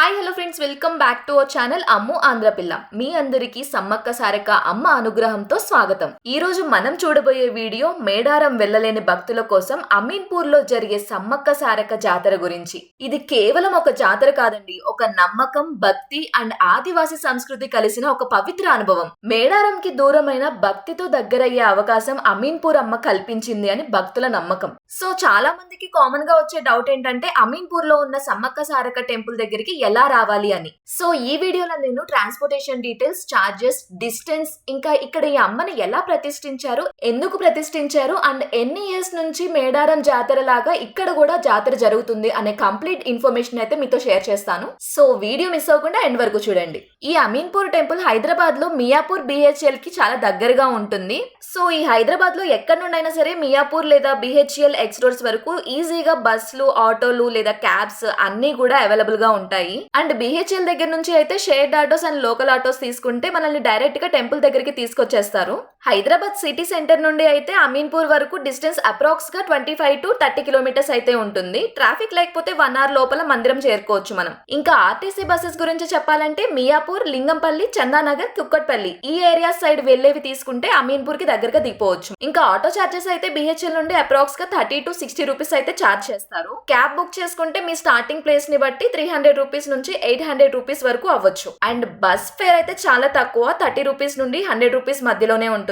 Hi hello friends, welcome back to our channel Ammu ఆంధ్రపిల్ల. మీ అందరికీ సమ్మక్క సారక్క అమ్మ అనుగ్రహంతో స్వాగతం. ఈ రోజు మనం చూడబోయే వీడియో మేడారం వెళ్ళలేని భక్తుల కోసం అమీన్పూర్ లో జరిగే సమ్మక్క సారక్క జాతర గురించి. ఇది కేవలం ఒక జాతర కాదండి, ఒక నమ్మకం, భక్తి అండ్ ఆదివాసి సంస్కృతి కలిసిన ఒక పవిత్ర అనుభవం. మేడారంకి దూరమైన భక్తితో దగ్గరయ్యే అవకాశం అమీన్పూర్ అమ్మ కల్పించింది అని భక్తుల నమ్మకం. సో చాలా మందికి కామన్ గా వచ్చే డౌట్ ఏంటంటే అమీన్పూర్ లో ఉన్న సమ్మక్క సారక్క టెంపుల్ దగ్గరికి ఎలా రావాలి అని. సో ఈ వీడియోలో నేను ట్రాన్స్పోర్టేషన్ డీటెయిల్స్, చార్జెస్, డిస్టెన్స్, ఇంకా ఇక్కడ ఈ అమ్మని ఎలా ప్రతిష్ఠించారు, ఎందుకు ప్రతిష్ఠించారు అండ్ ఎన్ని ఇయర్స్ నుంచి మేడారం జాతర లాగా ఇక్కడ కూడా జాతర జరుగుతుంది అనే కంప్లీట్ ఇన్ఫర్మేషన్ అయితే మీతో షేర్ చేస్తాను. సో వీడియో మిస్ అవ్వకుండా ఎండ్ వరకు చూడండి. ఈ అమీన్పూర్ టెంపుల్ హైదరాబాద్ లో మియాపూర్ BHL కి చాలా దగ్గరగా ఉంటుంది. సో ఈ హైదరాబాద్ లో ఎక్కడి నుండైనా సరే మియాపూర్ లేదా BHL ఎక్స్ రోడ్స్ వరకు ఈజీగా బస్సులు, ఆటోలు లేదా క్యాబ్స్ అన్ని కూడా అవైలబుల్ గా ఉంటాయి. అండ్ BHL దగ్గర నుంచి అయితే shared autos and local autos తీసుకుంటే మనల్ని డైరెక్ట్ గా టెంపుల్ దగ్గరికి తీసుకొచ్చేస్తారు. హైదరాబాద్ సిటీ సెంటర్ నుండి అయితే అమీన్పూర్ వరకు డిస్టెన్స్ అప్రాక్స్ గా 25 to 30 కిలోమీటర్స్ అయితే ఉంటుంది. ట్రాఫిక్ లేకపోతే 1 hour లోపల మందిరం చేరుకోవచ్చు మనం. ఇంకా ఆర్టీసీ బస్సెస్ గురించి చెప్పాలంటే మియాపూర్, లింగంపల్లి, చందానగర్, కుక్కట్పల్లి ఈ ఏరియా సైడ్ వెళ్లేవి తీసుకుంటే అమీన్పూర్ కి దగ్గరగా దిగిపోవచ్చు. ఇంకా ఆటో చార్జెస్ అయితే BHL నుండి అప్రాక్స్ గా 30 to 60 రూపీస్ అయితే చార్జ్ చేస్తారు. క్యాబ్ బుక్ చేసుకుంటే మీ స్టార్టింగ్ ప్లేస్ ని బట్టి 300 రూపీస్ నుంచి 800 రూపీస్ వరకు అవ్వచ్చు. అండ్ బస్ ఫేర్ అయితే చాలా తక్కువ, 30 రూపీస్ నుండి 100 రూపీస్ మధ్యలోనే ఉంటుంది.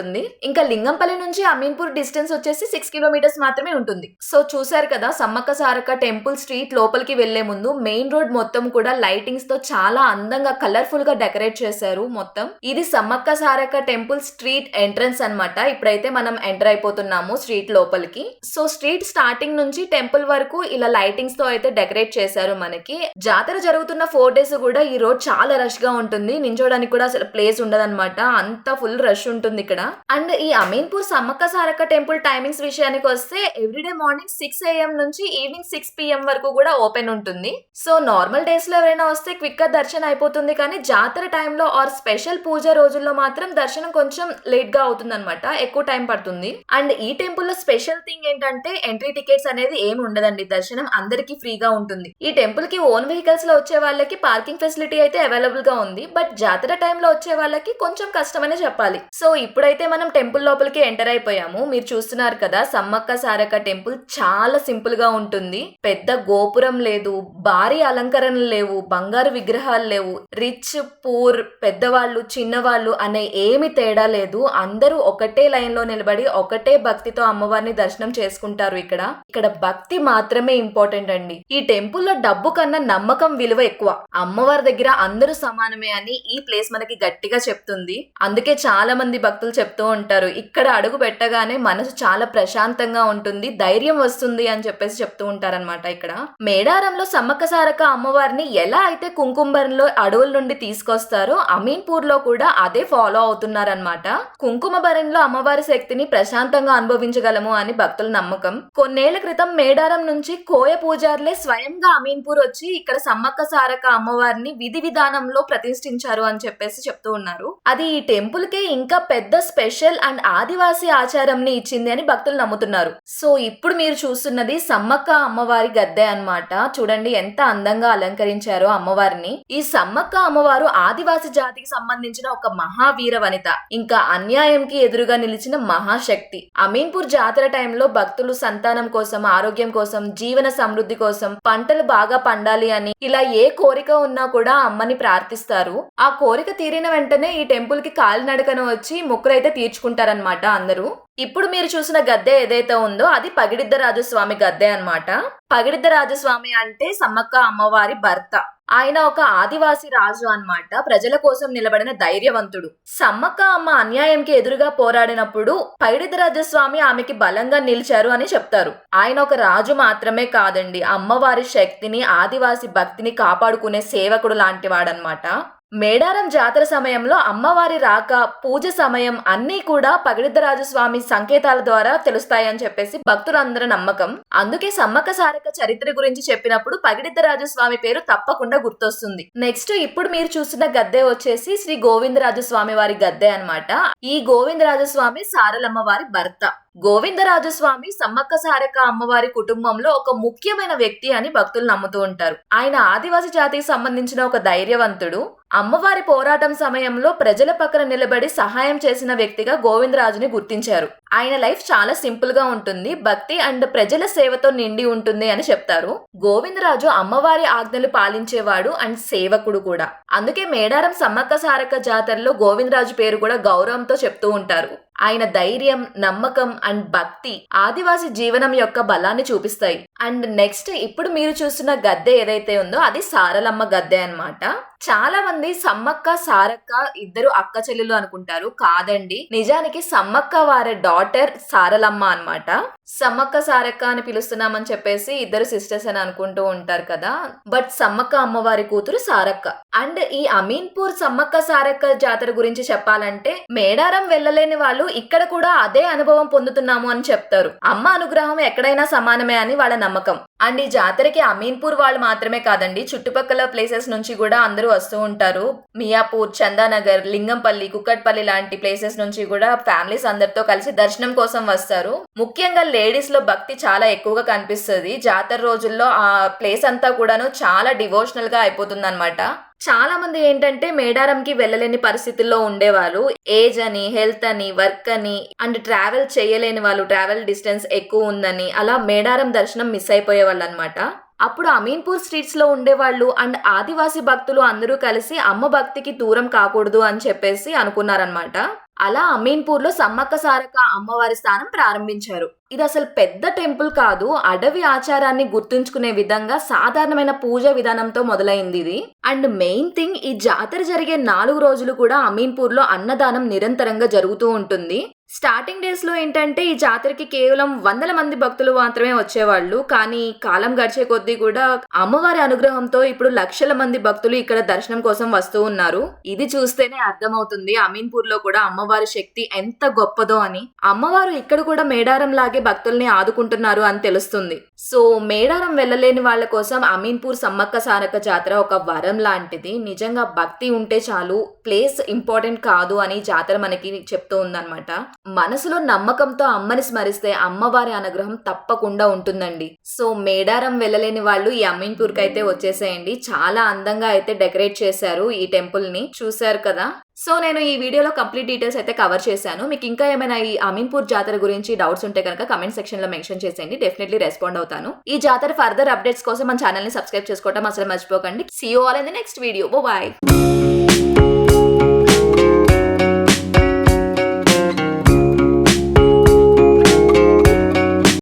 ఇంకా లింగంపల్లి నుంచి అమీన్పూర్ డిస్టెన్స్ వచ్చేసి 6 కిలోమీటర్స్ మాత్రమే ఉంటుంది. సో చూసారు కదా, సమ్మక్క సారక్క టెంపుల్ స్ట్రీట్ లోపలికి వెళ్లే ముందు మెయిన్ రోడ్ మొత్తం కూడా లైటింగ్స్ తో చాలా అందంగా, కలర్ఫుల్ గా డెకరేట్ చేశారు మొత్తం. ఇది Sammakka Sarakka temple street entrance అన్నమాట. ఇప్పుడైతే మనం ఎంటర్ అయిపోతున్నాము స్ట్రీట్ లోపలికి. సో స్ట్రీట్ స్టార్టింగ్ నుంచి టెంపుల్ వరకు ఇలా లైటింగ్స్ తో అయితే డెకరేట్ చేశారు. మనకి జాతర జరుగుతున్న 4 days కూడా ఈ రోడ్ చాలా రష్ గా ఉంటుంది. నించోడానికి కూడా అసలు ప్లేస్ ఉండదన్నమాట, అంత ఫుల్ రష్ ఉంటుంది ఇక్కడ. అండ్ ఈ అమీన్పూర్ సమ్మక్క సారక్క టెంపుల్ టైమింగ్స్ విషయానికి వస్తే ఎవ్రీడే మార్నింగ్ 6 AM నుంచి ఈవినింగ్ 6 PM వరకు కూడా ఓపెన్ ఉంటుంది. సో నార్మల్ డేస్ లో ఎవరైనా వస్తే క్విక్ గా దర్శనం అయిపోతుంది, కానీ జాతర టైంలో ఆర్ స్పెషల్ పూజ రోజుల్లో మాత్రం దర్శనం కొంచెం లేట్ గా అవుతుంది అనమాట, ఎక్కువ టైం పడుతుంది. అండ్ ఈ టెంపుల్ లో స్పెషల్ థింగ్ ఏంటంటే ఎంట్రీ టికెట్స్ అనేది ఏమి ఉండదండి, దర్శనం అందరికి ఫ్రీగా ఉంటుంది. ఈ టెంపుల్ కి ఓన్ వెహికల్స్ లో వచ్చే వాళ్ళకి పార్కింగ్ ఫెసిలిటీ అయితే అవైలబుల్ గా ఉంది, బట్ జాతర టైంలో వచ్చే వాళ్ళకి కొంచెం కష్టమనే చెప్పాలి. సో ఇప్పుడైతే మనం టెంపుల్ లోపలికి ఎంటర్ అయిపోయాము. మీరు చూస్తున్నారు కదా, సమ్మక్క సారక్క టెంపుల్ చాలా సింపుల్ గా ఉంటుంది. పెద్ద గోపురం లేదు, భారీ అలంకరణలు లేవు, బంగారు విగ్రహాలు లేవు, రిచ్ పూర్, పెద్దవాళ్ళు చిన్నవాళ్ళు అనే ఏమి తేడా లేదు. అందరూ ఒకటే లైన్ లో నిలబడి ఒకటే భక్తితో అమ్మవారిని దర్శనం చేసుకుంటారు. ఇక్కడ భక్తి మాత్రమే ఇంపార్టెంట్ అండి. ఈ టెంపుల్ లో డబ్బు కన్నా నమ్మకం విలువ ఎక్కువ. అమ్మవారి దగ్గర అందరూ సమానమే అని ఈ ప్లేస్ మనకి గట్టిగా చెప్తుంది. అందుకే చాలా మంది భక్తులు చెప్తూ ఉంటారు, ఇక్కడ అడుగు పెట్టగానే మనసు చాలా ప్రశాంతంగా ఉంటుంది, ధైర్యం వస్తుంది అని చెప్పేసి చెప్తూ ఉంటారనమాట. ఇక్కడ మేడారంలో సమ్మక్క సారక్క అమ్మవారిని ఎలా అయితే కుంకుమబరంలో అడవుల నుండి తీసుకొస్తారో అమీన్పూర్ లో కూడా అదే ఫాలో అవుతున్నారనమాట. కుంకుమ బరంలో అమ్మవారి శక్తిని ప్రశాంతంగా అనుభవించగలము అని భక్తుల నమ్మకం. కొన్నేళ్ల క్రితం మేడారం నుంచి కోయ పూజారులే స్వయంగా అమీన్పూర్ వచ్చి ఇక్కడ సమ్మక్క సారక్క అమ్మవారిని విధి విధానంలో ప్రతిష్ఠించారు అని చెప్పేసి చెప్తూ ఉన్నారు. అది ఈ టెంపుల్ కే ఇంకా పెద్ద స్పెషల్ అండ్ ఆదివాసీ ఆచారం ని ఇచ్చింది అని భక్తులు నమ్ముతున్నారు. సో ఇప్పుడు మీరు చూస్తున్నది సమ్మక్క అమ్మవారి గద్దె అన్నమాట. చూడండి ఎంత అందంగా అలంకరించారో అమ్మవారిని. ఈ సమ్మక్క అమ్మవారు ఆదివాసి జాతికి సంబంధించిన ఒక మహావీర వనిత, ఇంకా అన్యాయంకి ఎదురుగా నిలిచిన మహాశక్తి. అమీన్పూర్ జాతర టైంలో భక్తులు సంతానం కోసం, ఆరోగ్యం కోసం, జీవన సమృద్ధి కోసం, పంటలు బాగా పండాలి అని ఇలా ఏ కోరిక ఉన్నా కూడా అమ్మని ప్రార్థిస్తారు. ఆ కోరిక తీరిన వెంటనే ఈ టెంపుల్ కి కాలినడకన వచ్చి మొక్కులైతే తీర్చుకుంటారనమాట అందరూ. ఇప్పుడు మీరు చూసిన గద్దె ఏదైతే ఉందో అది పగిడిద్ద రాజస్వామి గద్దె అన్నమాట. పగిడిద్ద రాజస్వామి అంటే సమ్మక్క అమ్మవారి భర్త. ఆయన ఒక ఆదివాసి రాజు అన్నమాట, ప్రజల కోసం నిలబడిన ధైర్యవంతుడు. సమ్మక్క అమ్మ అన్యాయంకి ఎదురుగా పోరాడినప్పుడు పగిడిద్ద రాజస్వామి ఆమెకి బలంగా నిలిచారు అని చెప్తారు. ఆయన ఒక రాజు మాత్రమే కాదండి, అమ్మవారి శక్తిని, ఆదివాసి భక్తిని కాపాడుకునే సేవకుడు లాంటి వాడనమాట. మేడారం జాతర సమయంలో అమ్మవారి రాక, పూజ సమయం అన్నీ కూడా పగిడిద్దరాజు స్వామి సంకేతాల ద్వారా తెలుస్తాయని చెప్పేసి భక్తులందరి నమ్మకం. అందుకే సమ్మక్క సారక్క చరిత్ర గురించి చెప్పినప్పుడు పగిడిద్దరాజు స్వామి పేరు తప్పకుండా గుర్తొస్తుంది. నెక్స్ట్ ఇప్పుడు మీరు చూస్తున్న గద్దె వచ్చేసి శ్రీ గోవిందరాజు స్వామి వారి గద్దె అన్నమాట. ఈ గోవిందరాజు స్వామి సారలమ్మ వారి భర్త. గోవిందరాజు స్వామి సమ్మక్క సారక్క అమ్మవారి కుటుంబంలో ఒక ముఖ్యమైన వ్యక్తి అని భక్తులు నమ్ముతూ ఉంటారు. ఆయన ఆదివాసి జాతికి సంబంధించిన ఒక ధైర్యవంతుడు. అమ్మవారి పోరాటం సమయంలో ప్రజల పక్కన నిలబడి సహాయం చేసిన వ్యక్తిగా గోవిందరాజుని గుర్తించారు. ఆయన లైఫ్ చాలా సింపుల్ గా ఉంటుంది, భక్తి అండ్ ప్రజల సేవతో నిండి ఉంటుంది అని చెప్తారు. గోవిందరాజు అమ్మవారి ఆజ్ఞలు పాలించేవాడు అండ్ సేవకుడు కూడా. అందుకే మేడారం సమ్మక్క సారక్క జాతరలో గోవిందరాజు పేరు కూడా గౌరవంతో చెప్తూ ఉంటారు. ఆయన ధైర్యం, నమ్మకం అండ్ భక్తి ఆదివాసి జీవనం యొక్క బలాన్ని చూపిస్తాయి. అండ్ నెక్స్ట్ ఇప్పుడు మీరు చూస్తున్న గద్దె ఏదైతే ఉందో అది సారలమ్మ గద్దె అన్నమాట. చాలా మంది సమ్మక్క సారక్క ఇద్దరు అక్క చెల్లెలు అనుకుంటారు. కాదండి, నిజానికి సమ్మక్క వారి డాటర్ సారలమ్మ అన్నమాట. సమ్మక్క సారక్క అని పిలుస్తున్నామని చెప్పేసి ఇద్దరు సిస్టర్స్ అని అనుకుంటూ ఉంటారు కదా, బట్ సమ్మక్క అమ్మవారి కూతురు సారక్క. అండ్ ఈ అమీన్పూర్ సమ్మక్క సారక్క జాతర గురించి చెప్పాలంటే మేడారం వెళ్ళలేని వాళ్ళు ఇక్కడ కూడా అదే అనుభవం పొందుతున్నాము అని చెప్తారు. అమ్మ అనుగ్రహం ఎక్కడైనా సమానమే అని వాళ్ళ నమ్మకం. అండ్ ఈ జాతరకి అమీన్పూర్ వాళ్ళు మాత్రమే కాదండి, చుట్టుపక్కల ప్లేసెస్ నుంచి కూడా అందరూ వస్తూ ఉంటారు. మియాపూర్, చందానగర్, లింగంపల్లి, కుక్కట్పల్లి లాంటి ప్లేసెస్ నుంచి కూడా ఫ్యామిలీస్ అందరితో కలిసి దర్శనం కోసం వస్తారు. ముఖ్యంగా లేడీస్ లో భక్తి చాలా ఎక్కువగా కనిపిస్తుంది. జాతర రోజుల్లో ఆ ప్లేస్ అంతా కూడాను చాలా డివోషనల్ గా అయిపోతుంది అనమాట. చాలా మంది ఏంటంటే మేడారంకి వెళ్ళలేని పరిస్థితుల్లో ఉండేవాళ్ళు. ఏజ్ అని, హెల్త్ అని, వర్క్ అని అండ్ ట్రావెల్ చేయలేని వాళ్ళు, ట్రావెల్ డిస్టెన్స్ ఎక్కువ ఉందని అలా మేడారం దర్శనం మిస్ అయిపోయేవాళ్ళు అనమాట. అప్పుడు అమీన్పూర్ స్ట్రీట్స్ లో ఉండేవాళ్ళు అండ్ ఆదివాసీ భక్తులు అందరూ కలిసి అమ్మ భక్తికి దూరం కాకూడదు అని చెప్పేసి అనుకున్నారనమాట. అలా అమీన్పూర్ లో సమ్మక్క సారక్క అమ్మవారి స్థానం ప్రారంభించారు. ఇది అసలు పెద్ద టెంపుల్ కాదు, అడవి ఆచారాన్ని గుర్తుంచుకునే విధంగా సాధారణమైన పూజ విధానంతో మొదలైంది ఇది. అండ్ మెయిన్ థింగ్, ఈ జాతర జరిగే 4 రోజులు కూడా అమీన్పూర్ లో అన్నదానం నిరంతరంగా జరుగుతూ ఉంటుంది. స్టార్టింగ్ డేస్ లో ఏంటంటే ఈ జాతరకి కేవలం 100 మంది భక్తులు మాత్రమే వచ్చేవాళ్ళు. కానీ కాలం గడిచే కొద్దీ కూడా అమ్మవారి అనుగ్రహంతో ఇప్పుడు లక్షల మంది భక్తులు ఇక్కడ దర్శనం కోసం వస్తూ ఉన్నారు. ఇది చూస్తేనే అర్థమవుతుంది అమీన్పూర్ లో కూడా అమ్మవారి శక్తి ఎంత గొప్పదో అని. అమ్మవారు ఇక్కడ కూడా మేడారం లాగే భక్తుల్ని ఆదుకుంటున్నారు అని తెలుస్తుంది. సో మేడారం వెళ్ళలేని వాళ్ళ కోసం అమీన్పూర్ సమ్మక్క సారక్క జాతర ఒక వరం లాంటిది. నిజంగా భక్తి ఉంటే చాలు, ప్లేస్ ఇంపార్టెంట్ కాదు అని జాతర మనకి చెప్తూ ఉందన్నమాట. మనసులో నమ్మకంతో అమ్మని స్మరిస్తే అమ్మవారి అనుగ్రహం తప్పకుండా ఉంటుందండి. సో మేడారం వెళ్ళలేని వాళ్ళు ఈ అమీన్పూర్ కి అయితే వచ్చేసేయండి. చాలా అందంగా అయితే డెకరేట్ చేశారు ఈ టెంపుల్ ని, చూశారు కదా. సో నేను ఈ వీడియోలో కంప్లీట్ డీటెయిల్స్ అయితే కవర్ చేశాను. మీకు ఇంకా ఏమైనా ఈ అమీన్పూర్ జాతర గురించి డౌట్స్ ఉంటే కనుక కమెంట్ సెక్షన్ లో మెన్షన్ చేసేయండి, డెఫినెట్లీ రెస్పాండ్ అవుతాను. ఈ జాతర ఫర్దర్ అప్డేట్స్ కోసం మన ఛానల్ ని సబ్స్క్రైబ్ చేసుకోవడం అసలు మర్చిపోకండి. See you all in the next video. By.